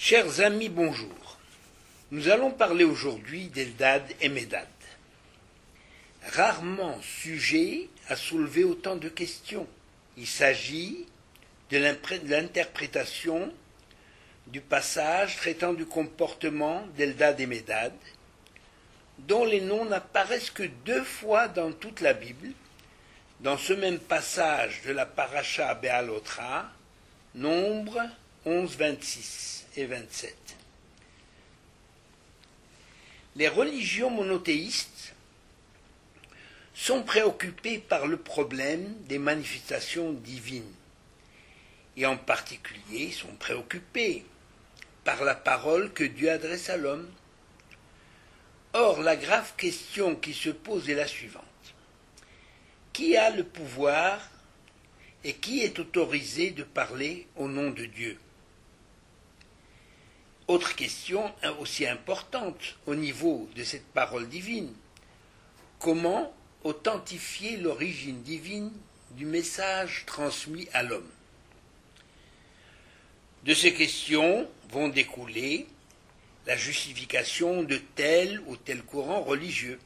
Chers amis, bonjour. Nous allons parler aujourd'hui d'Eldad et Médad. Rarement sujet à soulever autant de questions. Il s'agit de l'interprétation du passage traitant du comportement d'Eldad et Médad, dont les noms n'apparaissent que 2 fois dans toute la Bible, dans ce même passage de la Paracha Béalotra, Nombre 11, 26 et 27. Les religions monothéistes sont préoccupées par le problème des manifestations divines, et en particulier sont préoccupées par la parole que Dieu adresse à l'homme. Or, la grave question qui se pose est la suivante. Qui a le pouvoir et qui est autorisé de parler au nom de Dieu? Autre question aussi importante au niveau de cette parole divine. Comment authentifier l'origine divine du message transmis à l'homme? De ces questions vont découler la justification de tel ou tel courant religieux.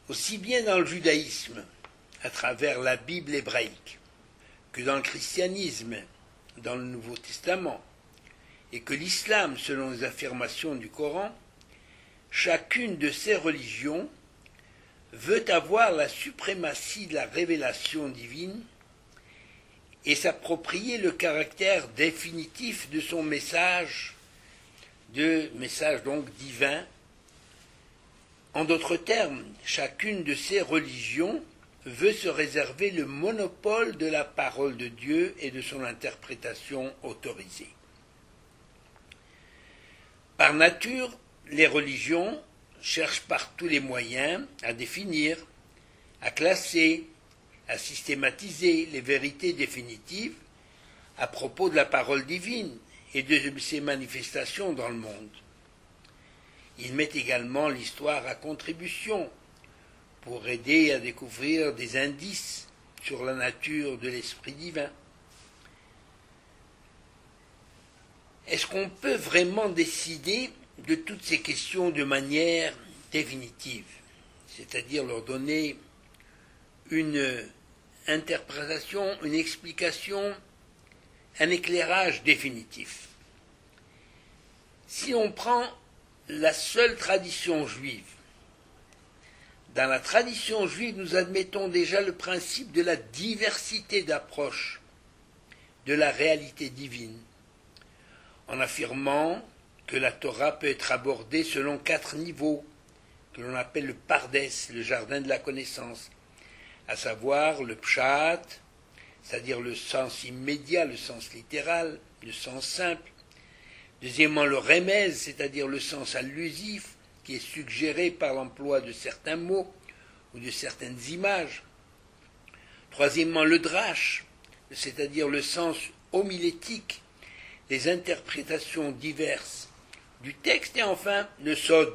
Aussi bien dans le judaïsme, à travers la Bible hébraïque, que dans le christianisme, dans le Nouveau Testament, et que l'islam, selon les affirmations du Coran, chacune de ces religions veut avoir la suprématie de la révélation divine et s'approprier le caractère définitif de son message donc divin. En d'autres termes, chacune de ces religions veut se réserver le monopole de la parole de Dieu et de son interprétation autorisée. Par nature, les religions cherchent par tous les moyens à définir, à classer, à systématiser les vérités définitives à propos de la parole divine et de ses manifestations dans le monde. Ils mettent également l'histoire à contribution pour aider à découvrir des indices sur la nature de l'esprit divin. Est-ce qu'on peut vraiment décider de toutes ces questions de manière définitive, c'est-à-dire leur donner une interprétation, une explication, un éclairage définitif? Si on prend la seule tradition juive, dans la tradition juive, nous admettons déjà le principe de la diversité d'approche de la réalité divine, en affirmant que la Torah peut être abordée selon 4 niveaux, que l'on appelle le Pardes, le jardin de la connaissance, à savoir le Pshat, c'est-à-dire le sens immédiat, le sens littéral, le sens simple. Deuxièmement, le Remez, c'est-à-dire le sens allusif, qui est suggéré par l'emploi de certains mots ou de certaines images. Troisièmement, le Drash, c'est-à-dire le sens homilétique, les interprétations diverses du texte. Et enfin, le Sod,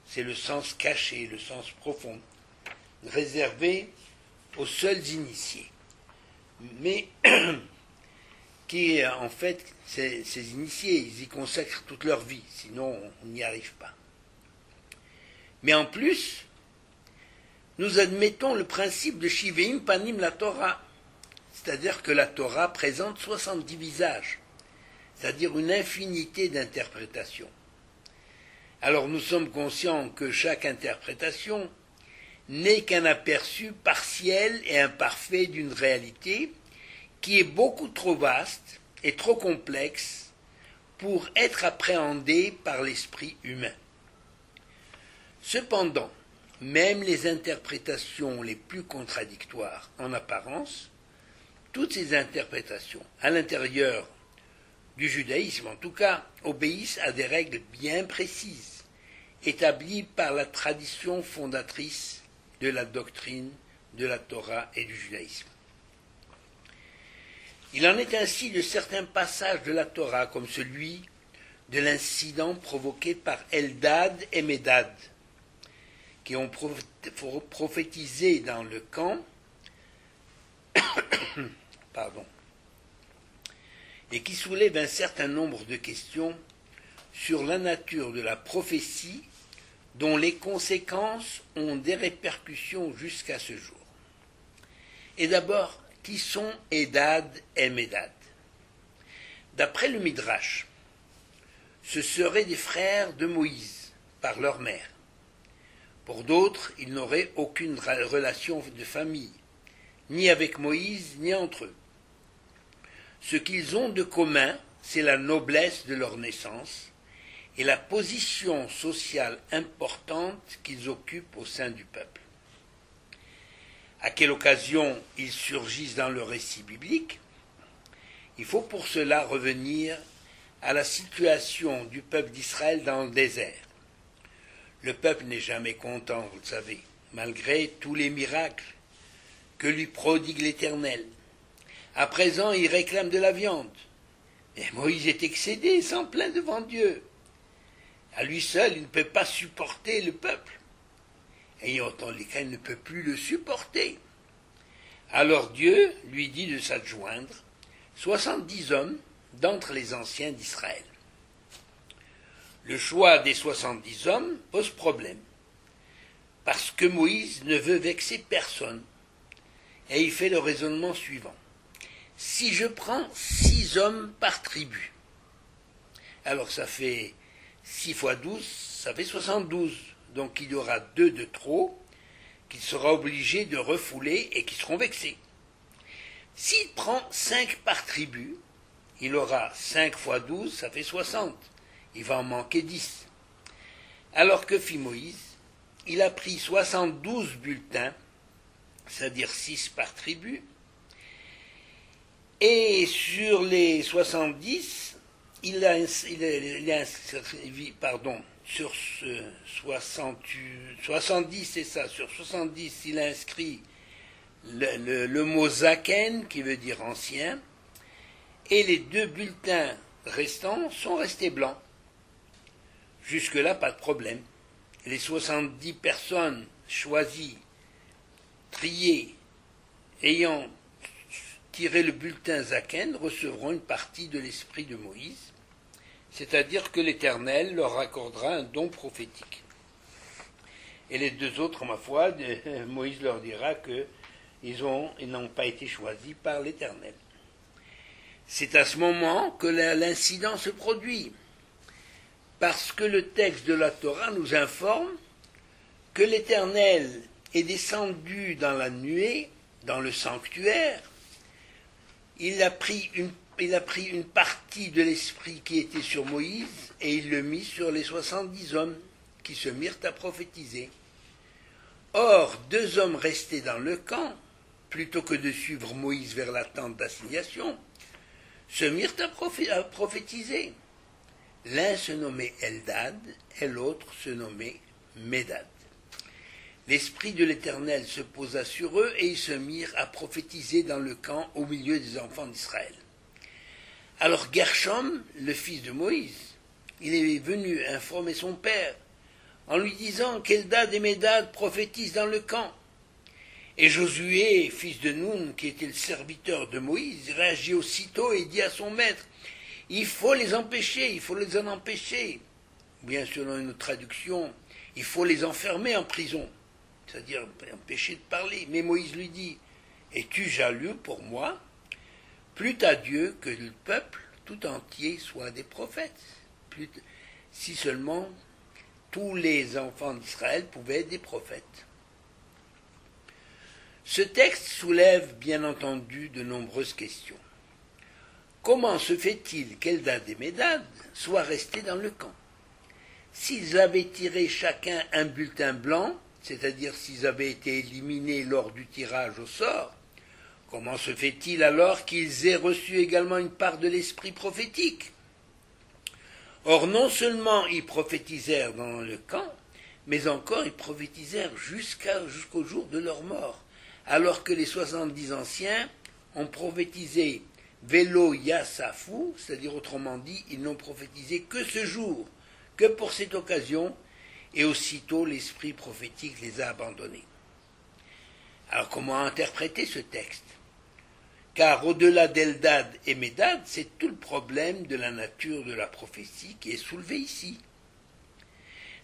c'est le sens caché, le sens profond, réservé aux seuls initiés. Mais qui, en fait, ces initiés, ils y consacrent toute leur vie, sinon on n'y arrive pas. Mais en plus, nous admettons le principe de Shiveim Panim la Torah, c'est-à-dire que la Torah présente 70 visages, c'est-à-dire une infinité d'interprétations. Alors nous sommes conscients que chaque interprétation n'est qu'un aperçu partiel et imparfait d'une réalité qui est beaucoup trop vaste et trop complexe pour être appréhendée par l'esprit humain. Cependant, même les interprétations les plus contradictoires en apparence, toutes ces interprétations, à l'intérieur du judaïsme en tout cas, obéissent à des règles bien précises, établies par la tradition fondatrice de la doctrine de la Torah et du judaïsme. Il en est ainsi de certains passages de la Torah, comme celui de l'incident provoqué par Eldad et Médad, qui ont prophétisé dans le camp et qui soulève un certain nombre de questions sur la nature de la prophétie dont les conséquences ont des répercussions jusqu'à ce jour. Et d'abord, qui sont Eldad et Médad? D'après le Midrash, ce seraient des frères de Moïse par leur mère. Pour d'autres, ils n'auraient aucune relation de famille, ni avec Moïse, ni entre eux. Ce qu'ils ont de commun, c'est la noblesse de leur naissance et la position sociale importante qu'ils occupent au sein du peuple. À quelle occasion ils surgissent dans le récit biblique? Il faut pour cela revenir à la situation du peuple d'Israël dans le désert. Le peuple n'est jamais content, vous le savez, malgré tous les miracles que lui prodigue l'Éternel. À présent, il réclame de la viande. Et Moïse est excédé, il s'en plaint devant Dieu. À lui seul, il ne peut pas supporter le peuple. Et dans les cas, il ne peut plus le supporter. Alors Dieu lui dit de s'adjoindre 70 hommes d'entre les anciens d'Israël. Le choix des 70 hommes pose problème, parce que Moïse ne veut vexer personne, et il fait le raisonnement suivant. Si je prends 6 hommes par tribu, alors ça fait 6 fois 12, ça fait 72, donc il y aura 2 de trop, qu'il sera obligé de refouler et qui seront vexés. S'il prend 5 par tribu, il aura 5 fois 12, ça fait 60. Il va en manquer 10. Alors que fit Moïse? Il a pris 72 bulletins, c'est-à-dire 6 par tribu, et sur les 70, il a inscrit, sur 70, c'est ça, sur 70, il a inscrit le mot zaken, qui veut dire ancien, et les 2 bulletins restants sont restés blancs. Jusque-là, pas de problème. Les 70 personnes choisies, triées, ayant tiré le bulletin zaken, recevront une partie de l'esprit de Moïse, c'est-à-dire que l'Éternel leur accordera un don prophétique. Et les 2 autres, ma foi, Moïse leur dira qu'ils n'ont pas été choisis par l'Éternel. C'est à ce moment que l'incident se produit, parce que le texte de la Torah nous informe que l'Éternel est descendu dans la nuée, dans le sanctuaire. Il a pris une partie de l'esprit qui était sur Moïse et il le mit sur les 70 hommes qui se mirent à prophétiser. Or, 2 hommes restés dans le camp, plutôt que de suivre Moïse vers la tente d'assignation, se mirent à prophétiser. L'un se nommait Eldad et l'autre se nommait Médad. L'esprit de l'Éternel se posa sur eux et ils se mirent à prophétiser dans le camp au milieu des enfants d'Israël. Alors Gershom, le fils de Moïse, il est venu informer son père en lui disant qu'Eldad et Médad prophétisent dans le camp. Et Josué, fils de Nun, qui était le serviteur de Moïse, réagit aussitôt et dit à son maître: il faut les empêcher, il faut les en empêcher. Bien selon une autre traduction, il faut les enfermer en prison, c'est-à-dire empêcher de parler. Mais Moïse lui dit: es-tu jaloux pour moi? Plût à Dieu que le peuple tout entier soit des prophètes. Si seulement tous les enfants d'Israël pouvaient être des prophètes. Ce texte soulève bien entendu de nombreuses questions. Comment se fait-il qu'Eldad et Médad soient restés dans le camp? S'ils avaient tiré chacun un bulletin blanc, c'est-à-dire s'ils avaient été éliminés lors du tirage au sort, comment se fait-il alors qu'ils aient reçu également une part de l'esprit prophétique? Or, non seulement ils prophétisèrent dans le camp, mais encore ils prophétisèrent jusqu'au jour de leur mort, alors que les 70 anciens ont prophétisé Vélo Yassafou, c'est-à-dire autrement dit, ils n'ont prophétisé que ce jour, que pour cette occasion, et aussitôt l'esprit prophétique les a abandonnés. Alors comment interpréter ce texte? car au-delà d'Eldad et Médad, c'est tout le problème de la nature de la prophétie qui est soulevé ici.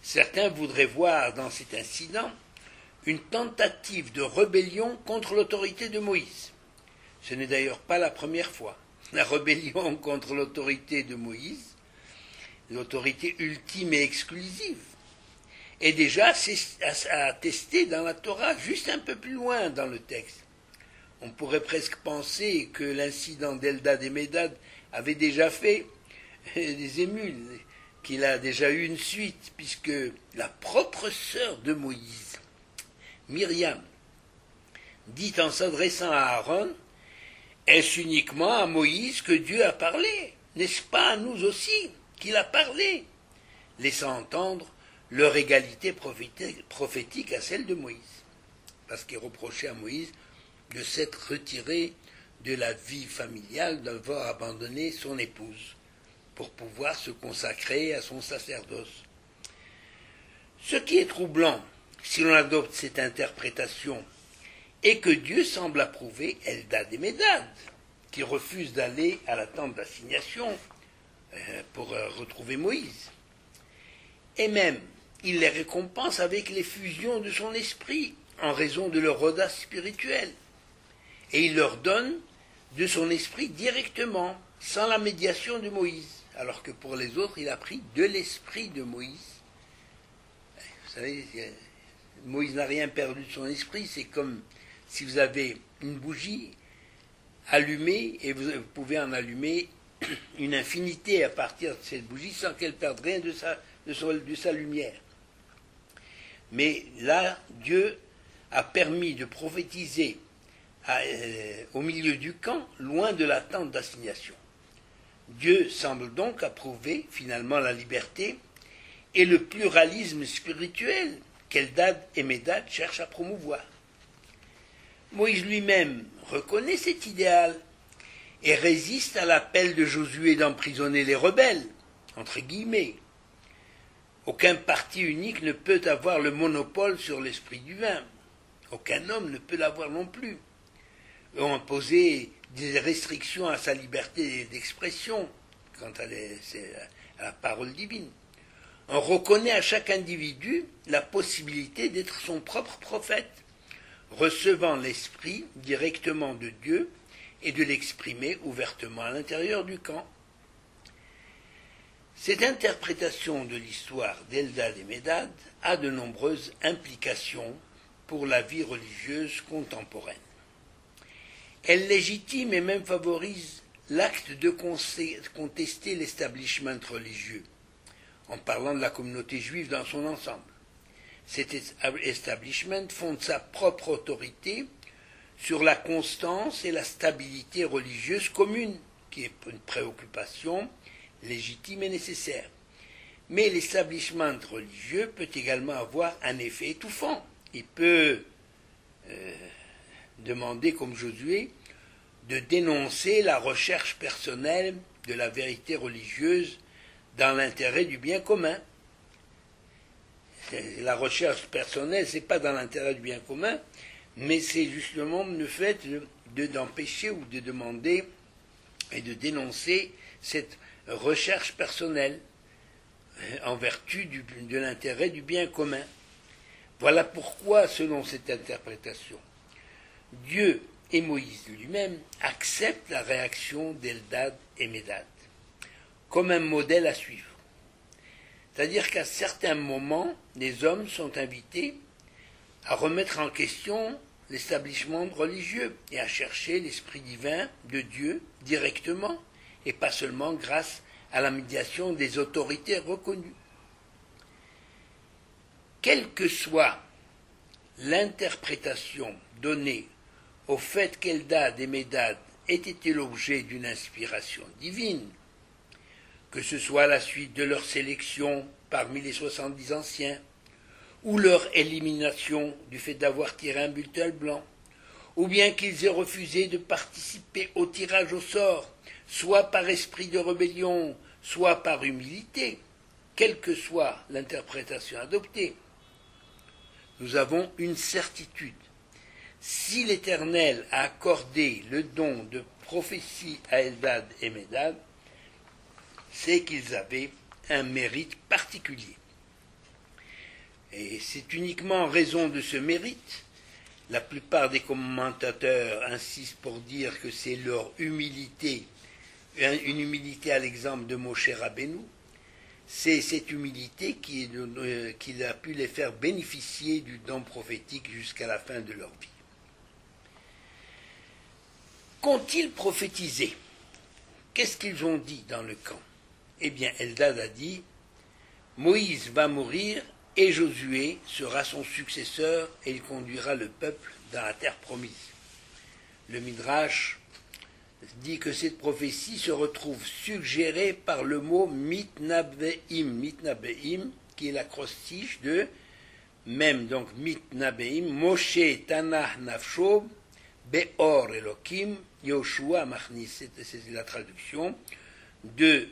Certains voudraient voir dans cet incident une tentative de rébellion contre l'autorité de Moïse. Ce n'est d'ailleurs pas la première fois. La rébellion contre l'autorité de Moïse, l'autorité ultime et exclusive, est déjà attestée dans la Torah, juste un peu plus loin dans le texte. On pourrait presque penser que l'incident d'Eldad et Médad avait déjà fait des émules, qu'il a déjà eu une suite, puisque la propre sœur de Moïse, Myriam, dit en s'adressant à Aaron, « Est-ce uniquement à Moïse que Dieu a parlé? N'est-ce pas à nous aussi qu'il a parlé ?» laissant entendre leur égalité prophétique à celle de Moïse, parce qu'il reprochait à Moïse de s'être retiré de la vie familiale, d'avoir abandonné son épouse pour pouvoir se consacrer à son sacerdoce. Ce qui est troublant, si l'on adopte cette interprétation, est que Dieu semble approuver Eldad et Médad, qui refusent d'aller à la tente d'assignation pour retrouver Moïse. Et même, il les récompense avec l'effusion de son esprit, en raison de leur audace spirituelle. Et il leur donne de son esprit directement, sans la médiation de Moïse, alors que pour les autres, il a pris de l'esprit de Moïse. Vous savez, Moïse n'a rien perdu de son esprit, c'est comme si vous avez une bougie allumée, et vous pouvez en allumer une infinité à partir de cette bougie, sans qu'elle perde rien de sa lumière. Mais là, Dieu a permis de prophétiser au milieu du camp, loin de la tente d'assignation. Dieu semble donc approuver finalement la liberté et le pluralisme spirituel qu'Eldad et Médad cherchent à promouvoir. Moïse lui-même reconnaît cet idéal et résiste à l'appel de Josué d'emprisonner les rebelles, entre guillemets. Aucun parti unique ne peut avoir le monopole sur l'esprit divin. Aucun homme ne peut l'avoir non plus. On imposer des restrictions à sa liberté d'expression quant à la parole divine. On reconnaît à chaque individu la possibilité d'être son propre prophète, recevant l'esprit directement de Dieu et de l'exprimer ouvertement à l'intérieur du camp. Cette interprétation de l'histoire d'Eldad et Médad a de nombreuses implications pour la vie religieuse contemporaine. Elle légitime et même favorise l'acte de contester l'establishment religieux, en parlant de la communauté juive dans son ensemble. Cet establishment fonde sa propre autorité sur la constance et la stabilité religieuse commune, qui est une préoccupation légitime et nécessaire. Mais l'establishment religieux peut également avoir un effet étouffant. Il peut demander, comme Josué, de dénoncer la recherche personnelle de la vérité religieuse dans l'intérêt du bien commun. La recherche personnelle, ce n'est pas dans l'intérêt du bien commun, mais c'est justement le fait d'empêcher ou de demander et de dénoncer cette recherche personnelle en vertu de l'intérêt du bien commun. Voilà pourquoi, selon cette interprétation, Dieu et Moïse lui-même acceptent la réaction d'Eldad et Médad comme un modèle à suivre. C'est-à-dire qu'à certains moments, les hommes sont invités à remettre en question l'établissement religieux et à chercher l'esprit divin de Dieu directement et pas seulement grâce à la médiation des autorités reconnues. Quelle que soit l'interprétation donnée au fait qu'Eldad et Médad aient été l'objet d'une inspiration divine, que ce soit à la suite de leur sélection parmi les 70 anciens, ou leur élimination du fait d'avoir tiré un bulletin blanc, ou bien qu'ils aient refusé de participer au tirage au sort, soit par esprit de rébellion, soit par humilité, quelle que soit l'interprétation adoptée, nous avons une certitude, si l'Éternel a accordé le don de prophétie à Eldad et Médad, c'est qu'ils avaient un mérite particulier. Et c'est uniquement en raison de ce mérite, la plupart des commentateurs insistent pour dire que c'est leur humilité, une humilité à l'exemple de Moshe Rabbeinu, c'est cette humilité qui a pu les faire bénéficier du don prophétique jusqu'à la fin de leur vie. Qu'ont-ils prophétisé? Qu'est-ce qu'ils ont dit dans le camp? Eh bien, Eldad a dit, Moïse va mourir et Josué sera son successeur et il conduira le peuple dans la terre promise. Le Midrash dit que cette prophétie se retrouve suggérée par le mot mitnabeim, qui est l'acrostiche de même, donc mitnabeim, Moshe Tanah Nafsho, Beor Elokim, Yoshua Machnis, c'est la traduction de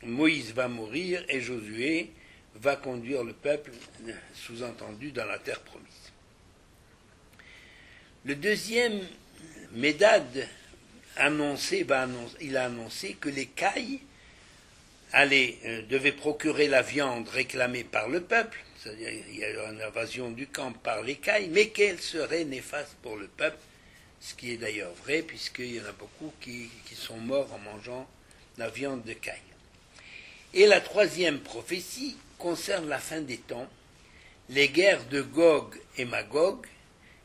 Moïse va mourir et Josué va conduire le peuple, sous-entendu, dans la terre promise. Le deuxième, Médad, il a annoncé que les cailles devaient procurer la viande réclamée par le peuple, c'est-à-dire il y a eu une invasion du camp par les cailles, mais qu'elle serait néfaste pour le peuple, ce qui est d'ailleurs vrai, puisqu'il y en a beaucoup qui sont morts en mangeant la viande de caille. Et la troisième prophétie concerne la fin des temps, les guerres de Gog et Magog,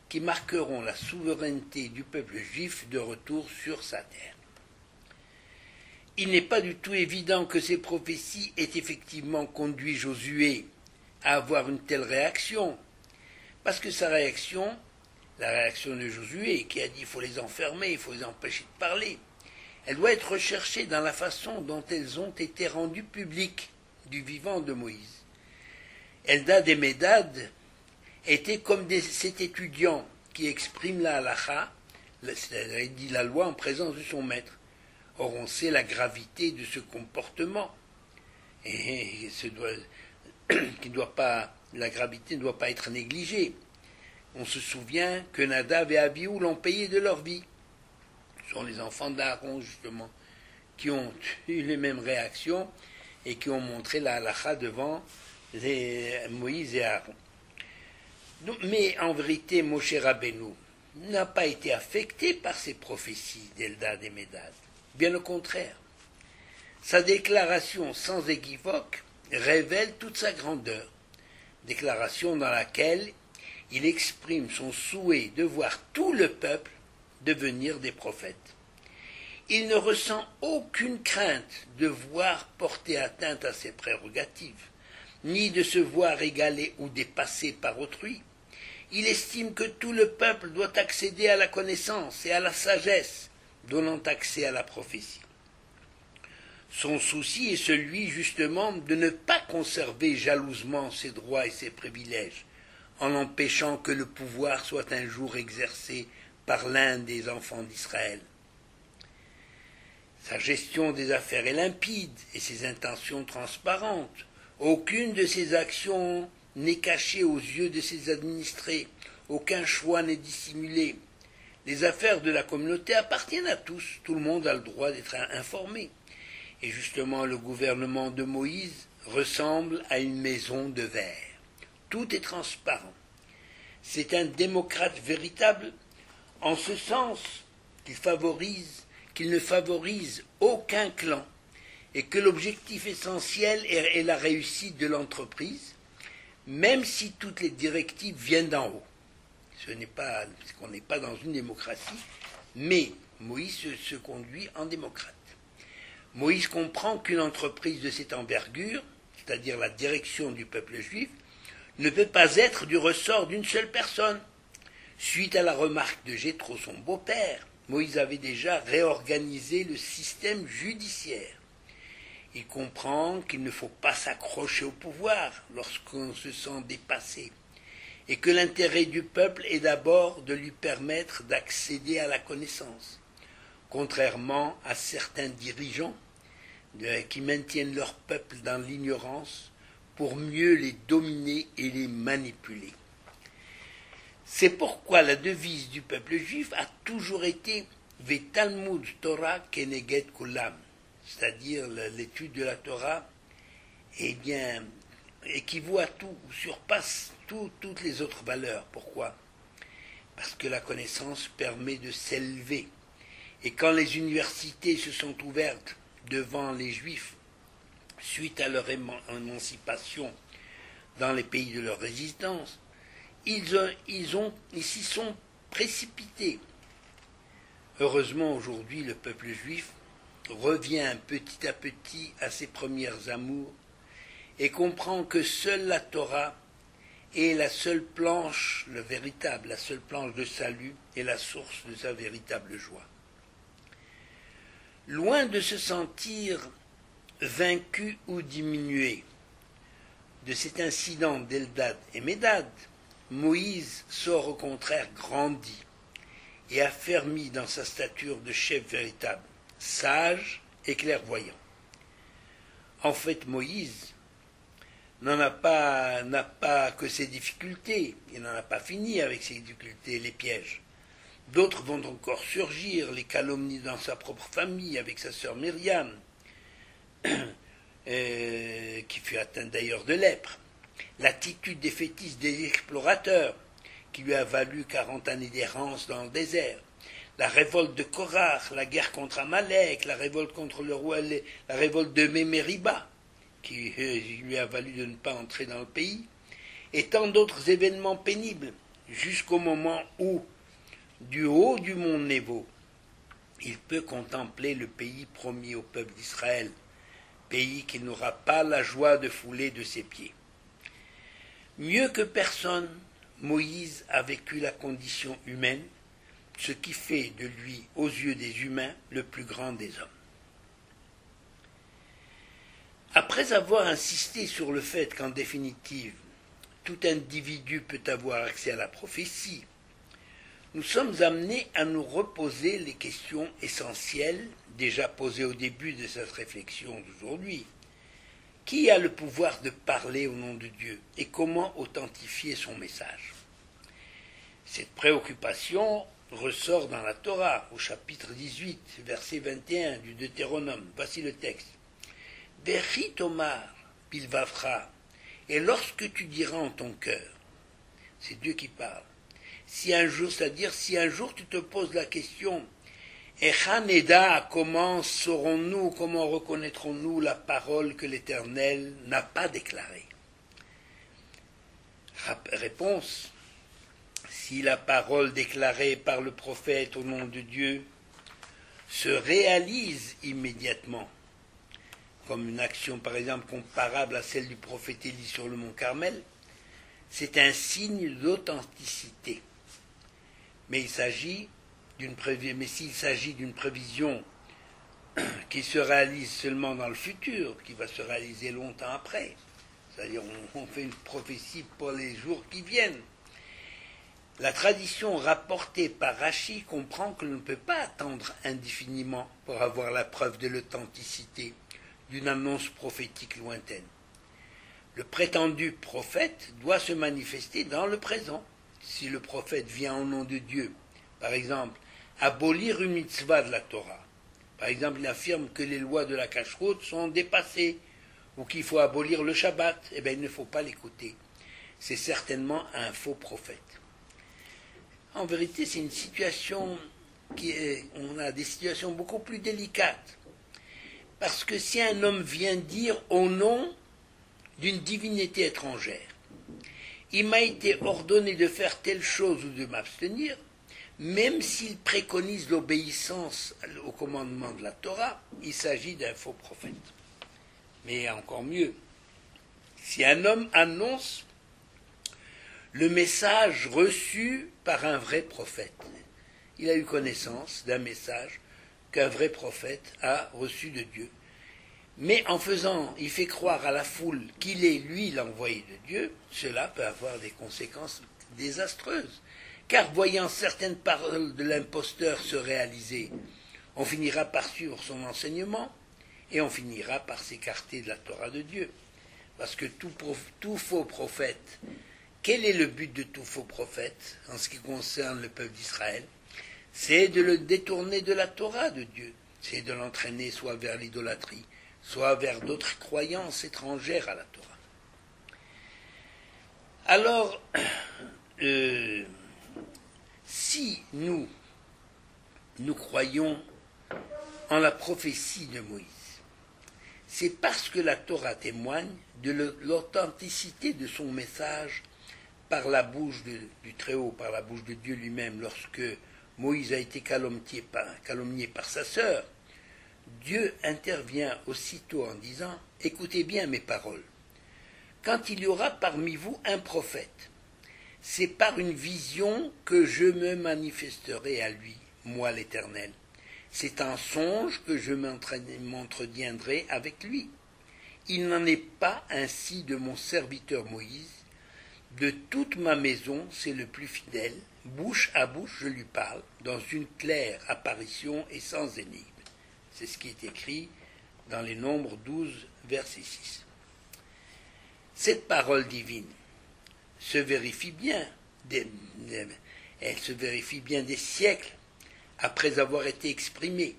qui marqueront la souveraineté du peuple juif de retour sur sa terre. Il n'est pas du tout évident que ces prophéties aient effectivement conduit Josué à avoir une telle réaction, parce que sa réaction, la réaction de Josué, qui a dit il faut les enfermer, il faut les empêcher de parler, elle doit être recherchée dans la façon dont elles ont été rendues publiques du vivant de Moïse. Eldad et Médad étaient comme cet étudiant qui exprime la halakha, c'est-à-dire dit la loi en présence de son maître. Or on sait la gravité de ce comportement, et la gravité ne doit pas être négligée. On se souvient que Nadav et Abihu l'ont payé de leur vie. Ce sont les enfants d'Aaron, justement, qui ont eu les mêmes réactions et qui ont montré la halakha devant Moïse et Aaron. Mais en vérité, Moshe Rabbeinu n'a pas été affecté par ces prophéties d'Eldad et Médad. Bien au contraire. Sa déclaration sans équivoque révèle toute sa grandeur. Déclaration dans laquelle il exprime son souhait de voir tout le peuple devenir des prophètes. Il ne ressent aucune crainte de voir porter atteinte à ses prérogatives, ni de se voir égalé ou dépassé par autrui. Il estime que tout le peuple doit accéder à la connaissance et à la sagesse, donnant accès à la prophétie. Son souci est celui, justement, de ne pas conserver jalousement ses droits et ses privilèges, en empêchant que le pouvoir soit un jour exercé par l'un des enfants d'Israël. Sa gestion des affaires est limpide et ses intentions transparentes. Aucune de ses actions n'est cachée aux yeux de ses administrés. Aucun choix n'est dissimulé. Les affaires de la communauté appartiennent à tous. Tout le monde a le droit d'être informé. Et justement, le gouvernement de Moïse ressemble à une maison de verre. Tout est transparent. C'est un démocrate véritable, en ce sens qu'il ne favorise aucun clan, et que l'objectif essentiel est la réussite de l'entreprise, même si toutes les directives viennent d'en haut. Qu'on n'est pas dans une démocratie, mais Moïse se conduit en démocrate. Moïse comprend qu'une entreprise de cette envergure, c'est-à-dire la direction du peuple juif, ne peut pas être du ressort d'une seule personne. Suite à la remarque de Jéthro, son beau-père, Moïse avait déjà réorganisé le système judiciaire. Il comprend qu'il ne faut pas s'accrocher au pouvoir lorsqu'on se sent dépassé, et que l'intérêt du peuple est d'abord de lui permettre d'accéder à la connaissance, contrairement à certains dirigeants qui maintiennent leur peuple dans l'ignorance pour mieux les dominer et les manipuler. C'est pourquoi la devise du peuple juif a toujours été Ve Talmud Torah Keneged Kulam, c'est-à-dire l'étude de la Torah, eh bien, équivaut à tout, ou surpasse toutes les autres valeurs. Pourquoi? Parce que la connaissance permet de s'élever. Et quand les universités se sont ouvertes devant les Juifs, suite à leur émancipation dans les pays de leur résidence, ils s'y sont précipités. Heureusement, aujourd'hui, le peuple juif revient petit à petit à ses premières amours et comprend que seule la Torah est la seule planche, la seule planche de salut et la source de sa véritable joie. Loin de se sentir vaincu ou diminué de cet incident d'Eldad et Médad, Moïse sort au contraire grandi et affermi dans sa stature de chef véritable, sage et clairvoyant. En fait, Moïse n'a pas que ses difficultés, il n'en a pas fini avec ses difficultés et les pièges. D'autres vont encore surgir, les calomnies dans sa propre famille avec sa sœur Myriam, qui fut atteinte d'ailleurs de lèpre, l'attitude défaitiste des explorateurs, qui lui a valu 40 années d'errance dans le désert, la révolte de Korach, la guerre contre Amalek, la révolte contre le roi, la révolte de Mémériba, qui lui a valu de ne pas entrer dans le pays, et tant d'autres événements pénibles, jusqu'au moment où, du haut du mont Nebo, il peut contempler le pays promis au peuple d'Israël, pays qu'il n'aura pas la joie de fouler de ses pieds. Mieux que personne, Moïse a vécu la condition humaine, ce qui fait de lui, aux yeux des humains, le plus grand des hommes. Après avoir insisté sur le fait qu'en définitive, tout individu peut avoir accès à la prophétie, nous sommes amenés à nous reposer les questions essentielles déjà posées au début de cette réflexion d'aujourd'hui. Qui a le pouvoir de parler au nom de Dieu et comment authentifier son message? Cette préoccupation ressort dans la Torah, au chapitre 18, verset 21 du Deutéronome. Voici le texte. Vechi tomar pilvavcha, et lorsque tu diras en ton cœur, c'est Dieu qui parle, c'est-à-dire si un jour tu te poses la question, Echaneda, comment saurons-nous, comment reconnaîtrons-nous la parole que l'Éternel n'a pas déclarée? Réponse, si la parole déclarée par le prophète au nom de Dieu se réalise immédiatement, comme une action par exemple comparable à celle du prophète Élie sur le mont Carmel, c'est un signe d'authenticité. Mais s'il s'agit d'une prévision qui se réalise seulement dans le futur, qui va se réaliser longtemps après, c'est-à-dire on fait une prophétie pour les jours qui viennent, la tradition rapportée par Rachi comprend que l'on ne peut pas attendre indéfiniment pour avoir la preuve de l'authenticité d'une annonce prophétique lointaine. Le prétendu prophète doit se manifester dans le présent. Si le prophète vient au nom de Dieu, par exemple, abolir une mitzvah de la Torah, par exemple, il affirme que les lois de la cacheroute sont dépassées, ou qu'il faut abolir le Shabbat, eh bien, il ne faut pas l'écouter. C'est certainement un faux prophète. En vérité, c'est une situation on a des situations beaucoup plus délicates. Parce que si un homme vient dire au nom d'une divinité étrangère, il m'a été ordonné de faire telle chose ou de m'abstenir, même s'il préconise l'obéissance au commandement de la Torah, il s'agit d'un faux prophète. Mais encore mieux, si un homme annonce le message reçu par un vrai prophète, il a eu connaissance d'un message qu'un vrai prophète a reçu de Dieu. Mais en faisant, il fait croire à la foule qu'il est, lui, l'envoyé de Dieu, cela peut avoir des conséquences désastreuses. Car voyant certaines paroles de l'imposteur se réaliser, on finira par suivre son enseignement et on finira par s'écarter de la Torah de Dieu. Parce que tout faux prophète Quel est le but de tout faux prophète en ce qui concerne le peuple d'Israël? C'est de le détourner de la Torah de Dieu, c'est de l'entraîner soit vers l'idolâtrie, soit vers d'autres croyances étrangères à la Torah. Alors, si nous croyons en la prophétie de Moïse, c'est parce que la Torah témoigne de l'authenticité de son message par la bouche du Très-Haut, par la bouche de Dieu lui-même. Lorsque Moïse a été calomnié par sa sœur, Dieu intervient aussitôt en disant « Écoutez bien mes paroles. Quand il y aura parmi vous un prophète, c'est par une vision que je me manifesterai à lui, moi l'Éternel. C'est un songe que je m'entretiendrai avec lui. Il n'en est pas ainsi de mon serviteur Moïse. De toute ma maison, c'est le plus fidèle. Bouche à bouche, je lui parle, dans une claire apparition et sans énigme. » C'est ce qui est écrit dans les Nombres 12, verset 6. Cette parole divine se vérifie bien, elle se vérifie bien des siècles après avoir été exprimée.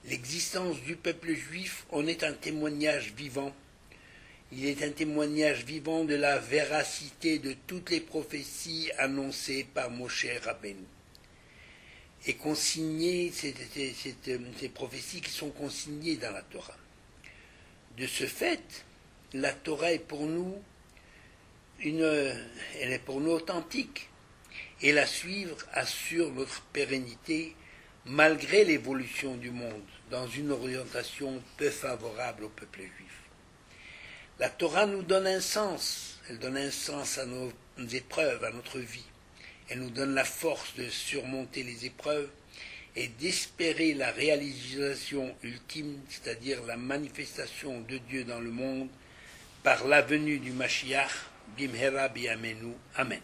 L'existence du peuple juif en est un témoignage vivant. Il est un témoignage vivant de la véracité de toutes les prophéties annoncées par Moshe Rabbeinu. Et consignées, ces prophéties qui sont consignées dans la Torah. De ce fait, la Torah est pour nous elle est pour nous authentique, et la suivre assure notre pérennité malgré l'évolution du monde dans une orientation peu favorable au peuple juif. La Torah nous donne un sens, elle donne un sens à nos épreuves, à notre vie. Elle nous donne la force de surmonter les épreuves et d'espérer la réalisation ultime, c'est-à-dire la manifestation de Dieu dans le monde par la venue du Mashiach, Bimhera Biyamenu. Amen.